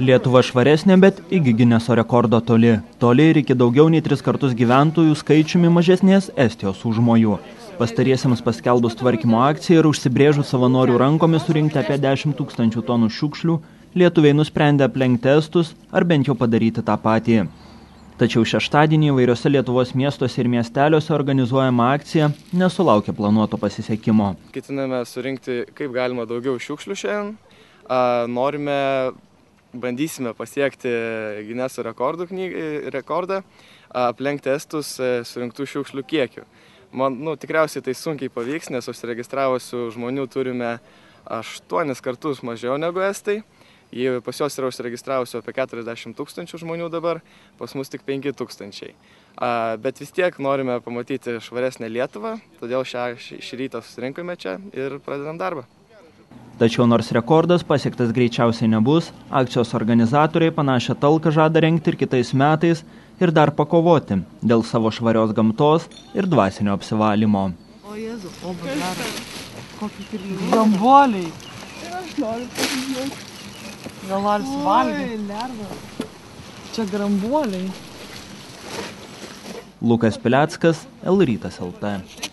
Lietuva švaresnė, bet iki Gineso rekordo toli. Toli ir iki daugiau nei 3 kartus gyventojų skaičiumi mažesnės Estijos užmojų. Pastariesiems paskelbus tvarkymo akciją ir užsibrėžus savanorių rankomis surinkti apie 10 000 tonų šiukšlių, lietuviai nusprendė aplenkti estus ar bent jau padaryti tą patį. Tačiau šeštadienį įvairiose Lietuvos miestuose ir miesteliuose organizuojama akcija nesulaukė planuoto pasisekimo. Ketiname surinkti kaip galima daugiau šiukšlių šiandien. Bandysime pasiekti Gineso rekordą, aplenkti estus surinktų šiukšlių kiekių. Tikriausiai tai sunkiai pavyks, nes užsiregistravusių žmonių turime 8 kartus mažiau negu estai. Pas juos yra užsiregistravusių apie 40 000 žmonių dabar, pas mus tik 5 000. Bet vis tiek norime pamatyti švaresnę Lietuvą, todėl šį rytą susirinkome čia ir pradedam darbą. Tačiau nors rekordas pasiektas greičiausiai nebus, akcijos organizatoriai panašią talką žada rengti ir kitais metais ir dar pakovoti dėl savo švarios gamtos ir dvasinio apsivalymo. O Jėzu, o bazarą, kokie grambuoliai. Ir aš noriu pasižiūrėti. Gal nori suvalgyti? Čia grambuoliai. Lukas Pileckas, L-Rytas LT.